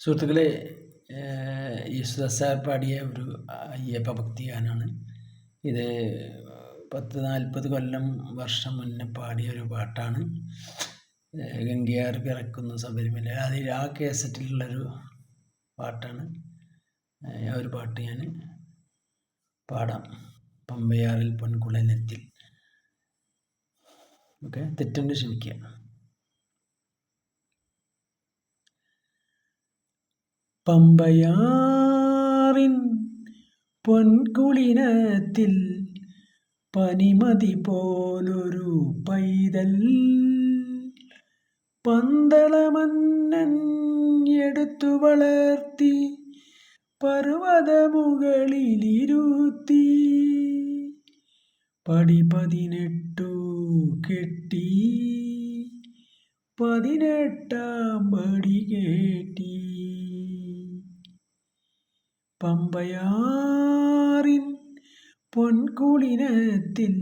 സുഹൃത്തുക്കളെ, യേശുദാസ് സാർ പാടിയ ഒരു അയ്യപ്പ ഭക്തി ഗാനമാണ് ഇത്. 40 വർഷം മുന്നേ പാടിയ ഒരു പാട്ടാണ്. ഗംഗയാർ പിറക്കുന്നു ശബരിമല, അതിൽ ആ കേസറ്റിലുള്ളൊരു പാട്ടാണ്. ആ ഒരു പാട്ട് ഞാൻ പാടാം. പമ്പയാറിൽ പൊൻകുളനെത്തിൽ. ഓക്കെ, തെറ്റുണ്ട് ക്ഷമിക്കുക. പമ്പയാറിൻ പൊൻകുളിനത്തിൽ പനിമതി പോലൊരു പൈതൽ പന്തളമന്നൻ എടുത്തു വളർത്തി പർവ്വതമുകളിലിരുത്തി പടി 18 കെട്ടി 18-ാം പടി കേട്ടി. പമ്പയാറിൻ പൊൻകുളിനത്തിൽ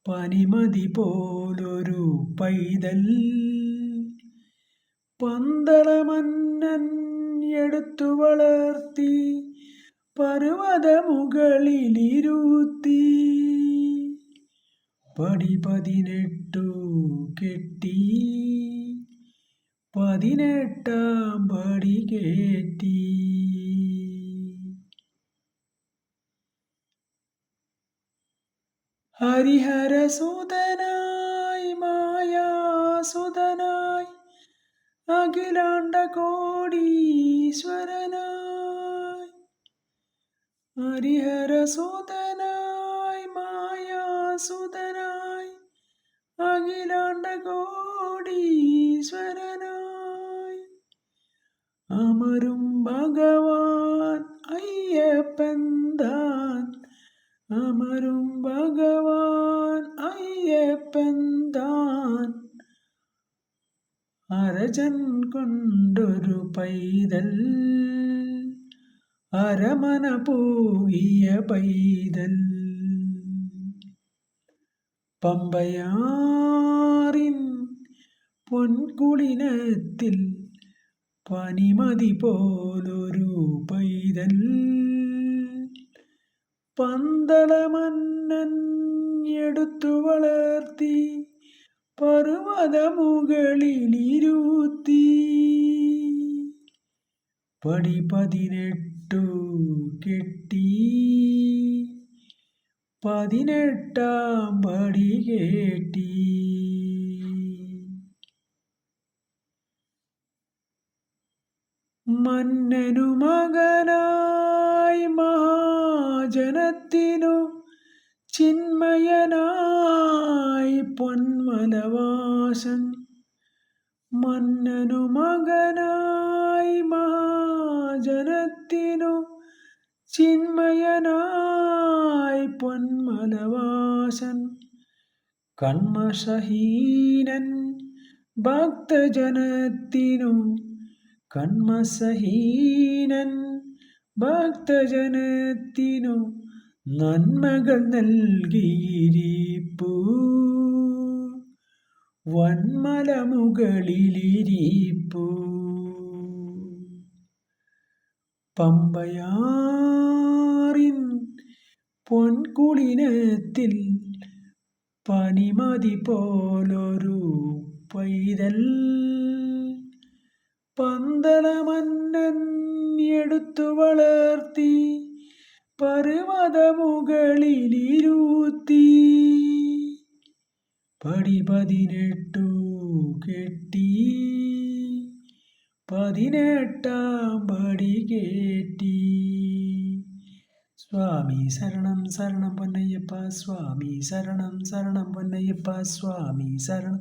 പനിമതി പോലൊരു പൈതൽ പന്തളമന്നൻ എടുത്തു വളർത്തി പർവ്വതമുകളിലിരുത്തി പടി 18 കെട്ടി 18-ാം പടി കേറ്റി. ഹരിഹരസുതനായി മായാസുതനായി അഖിലാണ്ട കോടീശ്വരനായി. ഹരിഹരസുതനായി മായാസുതനായി അഖിലാണ്ട കോടീശ്വരനായി അമരും ഭഗവാൻ അയ്യപ്പൻ താൻ. അമരും ഭഗവാൻ അയ്യപ്പൻ താൻ. അരജൻ കൊണ്ടൊരു പൈതൽ അരമന പൂകിയ പൈതൽ. പമ്പയാറിൻ പൊൻകുളിനത്തിൽ പനിമതി പോലൊരു പൈതൽ പന്തളമന്നൻ എടുത്തു വളർത്തി പർവ്വതമുകളിലിരുത്തി പടി 18 കെട്ടി 18-ാം പടി കേറ്റി. മന്നനു മകനായി മഹാജനത്തിനു ചിന്മയനായി പൊന്മലവാസൻ. മന്നനു മകനായി മഹാജനത്തിനു ചിന്മയനായി പൊന്മലവാസൻ. കന്മഷഹീനൻ ഭക്തജനത്തിനു കന്മസഹീനൻ ഭക്തജനത്തിനു നന്മകൾ നൽകിയിരിപ്പു വന്മലമുകളിലിരിപ്പു. പമ്പയാറിൻ പൊൻകുളിനത്തിൽ പനിമതി പോലൊരു പൈതൽ പന്തളമന്നൻ എടുത്തു വളർത്തി പർവ്വതമുകളിലിരുത്തി പടി 18 കെട്ടി 18-ാം പടി കേറ്റി. സ്വാമി ശരണം ശരണം പൊന്നയ്യപ്പ. സ്വാമി ശരണം ശരണം പൊന്നയ്യപ്പ. സ്വാമി ശരണം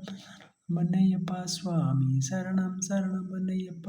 പൊന്നയ്യപ്പ. സ്വാമി ശരണം ശരണം പൊന്നയ്യപ്പ.